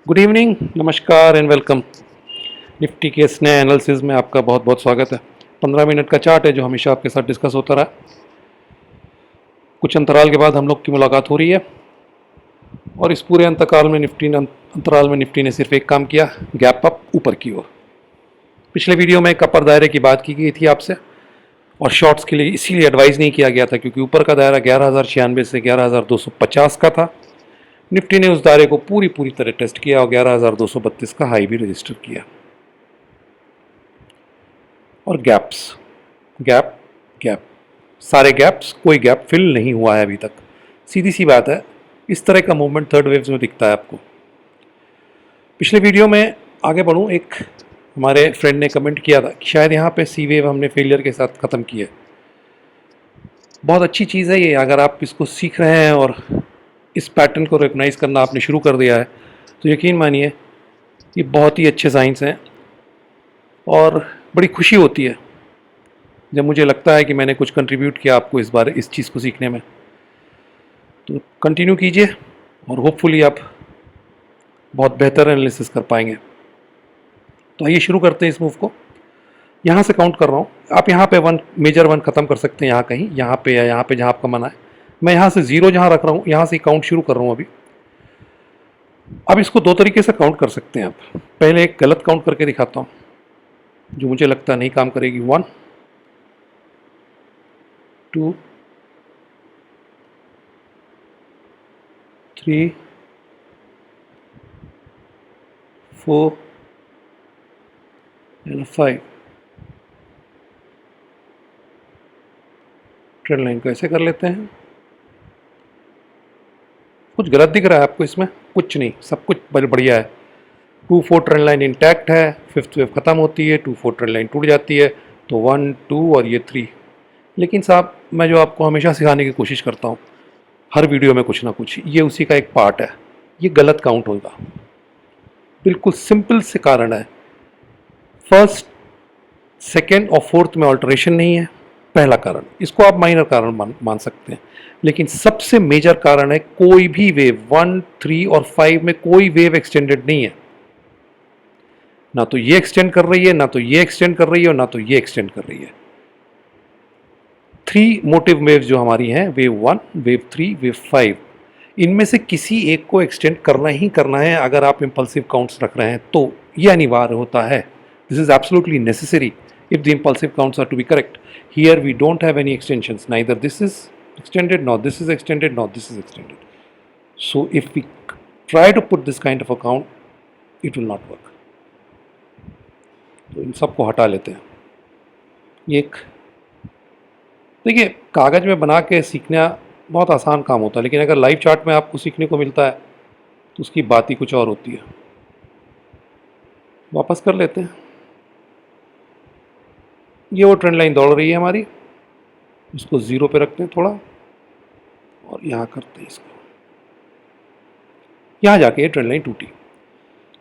Good evening, नमस्कार and welcome. Nifty के इस नए एनालिसिस में आपका बहुत बहुत स्वागत है। 15 मिनट का चार्ट है जो हमेशा आपके साथ डिस्कस होता रहा। कुछ अंतराल के बाद हम लोग की मुलाकात हो रही है और इस पूरे अंतराल में निफ्टी ने सिर्फ एक काम किया, गैप अप ऊपर की ओर। पिछले वीडियो में एक अपर दायरे की बात की गई थी आपसे और शॉर्ट्स के लिए इसीलिए एडवाइस नहीं किया गया था क्योंकि ऊपर का दायरा 11,096 से 11,250 का था। निफ्टी ने उस दायरे को पूरी तरह टेस्ट किया और 11,232 का हाई भी रजिस्टर किया। और गैप गैप सारे गैप्स, कोई गैप फिल नहीं हुआ है अभी तक। सीधी सी बात है, इस तरह का मूवमेंट थर्ड वेव्स में दिखता है आपको। पिछले वीडियो में आगे बढ़ूं, एक हमारे फ्रेंड ने कमेंट किया था कि शायद यहाँ पे सी वेव हमने फेलियर के साथ ख़त्म की है। बहुत अच्छी चीज़ है ये, अगर आप इसको सीख रहे हैं और इस पैटर्न को रिकग्नाइज करना आपने शुरू कर दिया है तो यकीन मानिए ये बहुत ही अच्छे साइंस हैं और बड़ी खुशी होती है जब मुझे लगता है कि मैंने कुछ कंट्रीब्यूट किया आपको इस चीज़ को सीखने में। तो कंटिन्यू कीजिए और होपफुली आप बहुत बेहतर एनालिसिस कर पाएंगे। तो आइए शुरू करते हैं इस मूव को। यहाँ से काउंट कर रहा हूँ, आप यहाँ पे मेजर वन ख़त्म कर सकते हैं, यहाँ कहीं, यहाँ पे या यहाँ पे जहाँ आपका मन आए। मैं यहाँ से ज़ीरो जहाँ रख रहा हूँ यहाँ से काउंट शुरू कर रहा हूँ अभी। अब इसको दो तरीके से काउंट कर सकते हैं आप। पहले एक गलत काउंट करके दिखाता हूँ जो मुझे लगता नहीं काम करेगी। 1 2 3 4 and 5। ट्रेंड लाइन को ऐसे कर लेते हैं। कुछ गलत दिख रहा है आपको इसमें? कुछ नहीं, सब कुछ बढ़िया है। 2-4 ट्रेंड लाइन इंटैक्ट है, फिफ्थ वेव ख़त्म होती है, 2-4 ट्रेंड लाइन टूट जाती है, तो 1 2 और ये 3। लेकिन साहब, मैं जो आपको हमेशा सिखाने की कोशिश करता हूँ हर वीडियो में कुछ ना कुछ, ये उसी का एक पार्ट है। ये गलत काउंट होगा, बिल्कुल सिंपल से कारण है। फर्स्ट, सेकेंड और फोर्थ में ऑल्टरेशन नहीं है, पहला कारण। इसको आप माइनर कारण मान सकते हैं, लेकिन सबसे मेजर कारण है कोई भी वेव 1 3 और 5 में कोई वेव एक्सटेंडेड नहीं है। ना तो ये एक्सटेंड कर रही है, ना तो ये एक्सटेंड कर रही है और ना तो ये एक्सटेंड कर रही है। 3 मोटिव वेव्स जो हमारी हैं, वेव 1, वेव 3, वेव 5, इनमें से किसी एक को एक्सटेंड करना ही करना है। अगर आप इंपल्सिव काउंट्स रख रहे हैं तो यह अनिवार्य होता है। This is absolutely necessary if the impulsive counts are to be correct. Here we don't have any extensions, neither this is extended, nor this is extended, nor this is extended. So if we try to put this kind of a count, it will not work. तो इन सबको हटा लेते हैं। ये एक, देखिए, कागज़ में बना के सीखना बहुत आसान काम होता है, लेकिन अगर लाइव चार्ट में आपको सीखने को मिलता है तो उसकी बात ही कुछ और होती है। वापस कर लेते हैं। ये वो ट्रेंड लाइन दौड़ रही है हमारी, इसको ज़ीरो पे रखते हैं थोड़ा और यहाँ करते हैं इसको। यहाँ जाके ये ट्रेंड लाइन टूटी।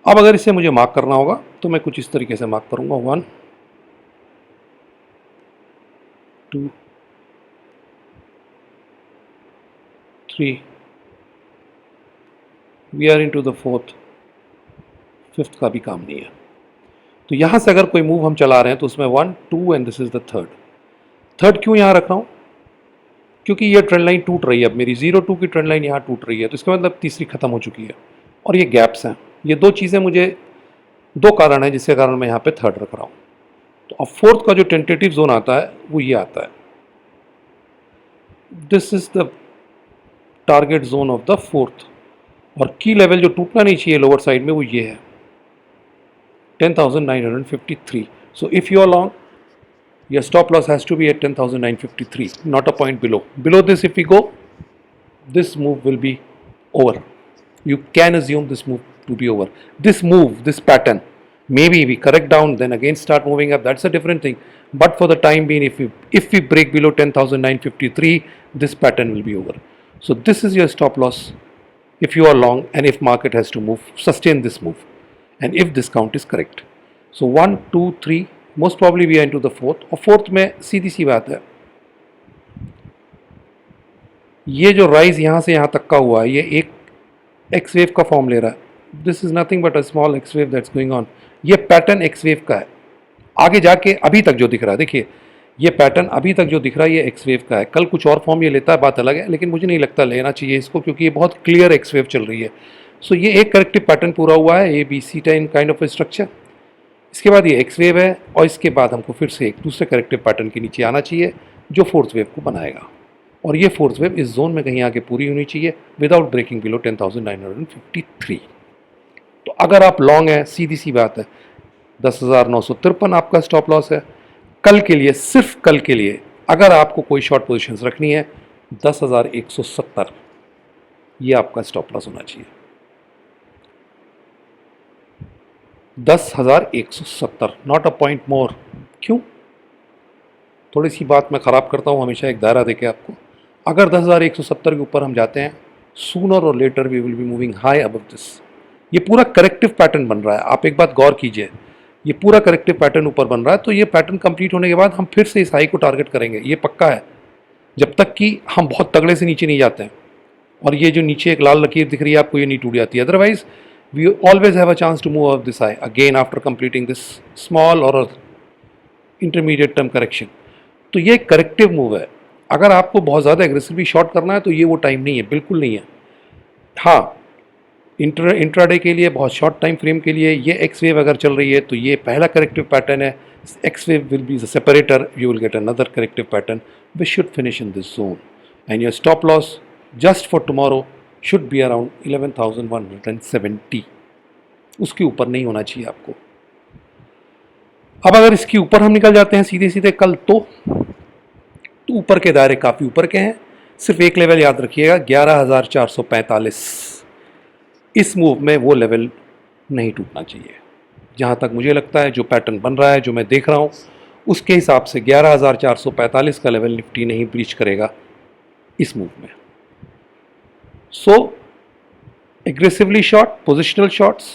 अब अगर इसे मुझे मार्क करना होगा तो मैं कुछ इस तरीके से मार्क करूँगा। 1 2 3, we are into the fourth. Fifth का भी काम नहीं है। तो यहाँ से अगर कोई मूव हम चला रहे हैं तो उसमें 1 2 and this is the third क्यों यहाँ रख रहा हूँ? क्योंकि ये ट्रेंड लाइन टूट रही है। अब मेरी 0-2 की ट्रेंड लाइन यहाँ टूट रही है, तो इसका मतलब तीसरी खत्म हो चुकी है और ये गैप्स हैं। ये दो चीज़ें, मुझे दो कारण है जिसके कारण मैं यहाँ पे थर्ड रख रहा हूँ। तो अब फोर्थ का जो टेंटेटिव जोन आता है वो ये आता है। This is the target zone of the fourth, और की लेवल जो टूटना नहीं चाहिए लोअर साइड में वो ये है 10,953. So if you are long, your stop loss has to be at 10,953, not a point below. Below this, if we go, this move will be over. You can assume this move to be over. This move, this pattern, maybe we correct down, then again start moving up. That's a different thing. But for the time being, if we break below 10,953, this pattern will be over. So this is your stop loss if you are long and if market has to move, sustain this move. And if this count is correct. So 1 2 3, most probably we are into the fourth, और fourth में सीधी सी बात है, ये जो rise यहाँ से यहाँ तक का हुआ है ये एक एक्स वेव का फॉर्म ले रहा है। This is nothing but a small x wave that's going on. ये पैटर्न एक्स वेव का है। आगे जाके अभी तक जो दिख रहा है, देखिए ये पैटर्न अभी तक जो दिख रहा है ये एक्स वेव का है। कल कुछ और फॉर्म ये लेता है, बात अलग है, लेकिन मुझे नहीं लगता लेना चाहिए इसको, क्योंकि ये बहुत क्लियर एक्स वेव चल रही है। सो ये एक करेक्टिव पैटर्न पूरा हुआ है, A B C time kind of structure. इसके बाद ये एक्स वेव है, और इसके बाद हमको फिर से एक दूसरे करेक्टिव पैटर्न के नीचे आना चाहिए जो फोर्थ वेव को बनाएगा। और ये फोर्थ वेव इस जोन में कहीं आके पूरी होनी चाहिए विदाउट ब्रेकिंग बिलो 10,953। तो अगर आप लॉन्ग है, सीधी सी बात है, 10,953 आपका स्टॉप लॉस है। कल के लिए, सिर्फ कल के लिए अगर आपको कोई शॉर्ट पोजीशंस रखनी है, 10,170 ये आपका स्टॉप लॉस होना चाहिए। 10,170, नॉट अ पॉइंट मोर। क्यों? थोड़ी सी बात मैं ख़राब करता हूँ हमेशा एक दायरा देके आपको। अगर 10,170 के ऊपर हम जाते हैं, sooner or later we will be moving high above this. ये पूरा करेक्टिव पैटर्न बन रहा है, आप एक बात गौर कीजिए, ये पूरा करेक्टिव पैटर्न ऊपर बन रहा है। तो ये पैटर्न कंप्लीट होने के बाद हम फिर से इस हाई को टारगेट करेंगे, ये पक्का है, जब तक कि हम बहुत तगड़े से नीचे नहीं जाते हैं। और ये जो नीचे एक लाल लकीर दिख रही है आपको, ये नहीं टूट जाती। Otherwise we always have a chance to move up this high again after completing this small or intermediate term correction. तो ये करेक्टिव मूव है। अगर आपको बहुत ज़्यादा एग्रेसिवली शॉर्ट करना है तो ये वो टाइम नहीं है, बिल्कुल नहीं है। हाँ, इंट्राडे के लिए, बहुत शॉर्ट टाइम फ्रेम के लिए ये एक्स वेव अगर चल रही है तो ये पहला करेक्टिव पैटर्न है। X wave will be the separator, you will get another corrective pattern which should finish in this zone, and your stop loss just for tomorrow should be around 11,170। उसके ऊपर नहीं होना चाहिए आपको। अब अगर इसके ऊपर हम निकल जाते हैं सीधे सीधे कल, तो ऊपर के दायरे काफ़ी ऊपर के हैं। सिर्फ एक लेवल याद रखिएगा, 11,445। इस मूव में वो लेवल नहीं टूटना चाहिए। जहाँ तक मुझे लगता है जो पैटर्न बन रहा है, जो मैं देख रहा हूँ, उसके हिसाब से 11,445 का लेवल निफ्टी नहीं ब्रीच करेगा इस मूव में। सो एग्रेसिवली शॉर्ट, पोजिशनल शॉर्ट्स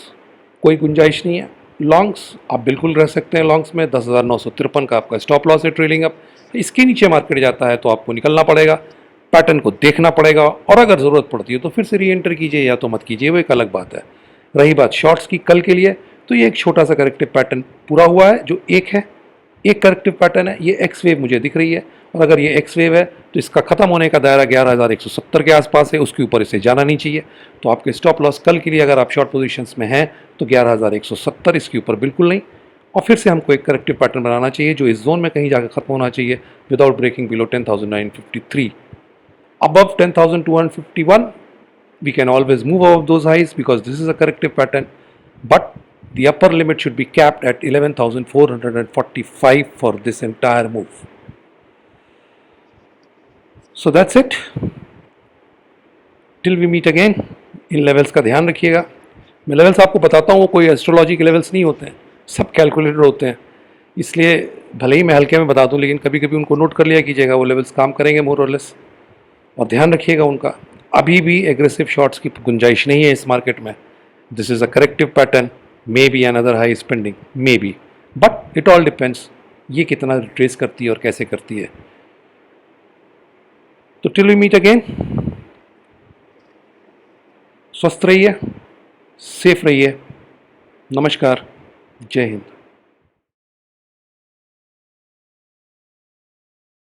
कोई गुंजाइश नहीं है। लॉन्ग्स आप बिल्कुल रह सकते हैं। लॉन्ग्स में 10,953 का आपका स्टॉप लॉस है ट्रेलिंग अप। इसके नीचे मार्केट जाता है तो आपको निकलना पड़ेगा, पैटर्न को देखना पड़ेगा, और अगर ज़रूरत पड़ती है तो फिर से री एंटर कीजिए या तो मत कीजिए, वो एक अलग बात है। रही बात शॉर्ट्स की कल के लिए, तो ये एक छोटा सा करेक्टिव पैटर्न पूरा हुआ है जो एक है, एक करेक्टिव पैटर्न है। ये एक्स वेव मुझे दिख रही है, और अगर ये एक्स वेव है तो इसका खत्म होने का दायरा 11,170 के आसपास है, उसके ऊपर इसे जाना नहीं चाहिए। तो आपके स्टॉप लॉस कल के लिए अगर आप शॉर्ट पोजीशंस में हैं तो 11,170, इसके ऊपर बिल्कुल नहीं। और फिर से हमको एक करेक्टिव पैटर्न बनाना चाहिए जो इस जोन में कहीं जाकर खत्म होना चाहिए without breaking below 10,953। Above 10,251 we can always move above those highs because this is a corrective pattern, but the upper limit should be capped at 11,445 for this entire move. So that's it. Till we meet again. In levels का ध्यान रखिएगा। मैं levels आपको बताता हूँ, वो कोई astrology के लेवल्स नहीं होते हैं, सब कैलकुलेटेड होते हैं। इसलिए भले ही मैं हल्के में बता दूँ, लेकिन कभी कभी उनको नोट कर लिया कीजिएगा, वो लेवल्स काम करेंगे मोर और लेस, और ध्यान रखिएगा उनका। अभी भी एग्रेसिव शॉट्स की गुंजाइश नहीं है इस मार्केट में। This is a corrective pattern, may be another high spending, may be, but it all depends ये कितना रिट्रेस करती है और कैसे करती है। तो टिल वी मीट अगेन, स्वस्थ रहिए, सेफ रहिए। नमस्कार, जय हिंद।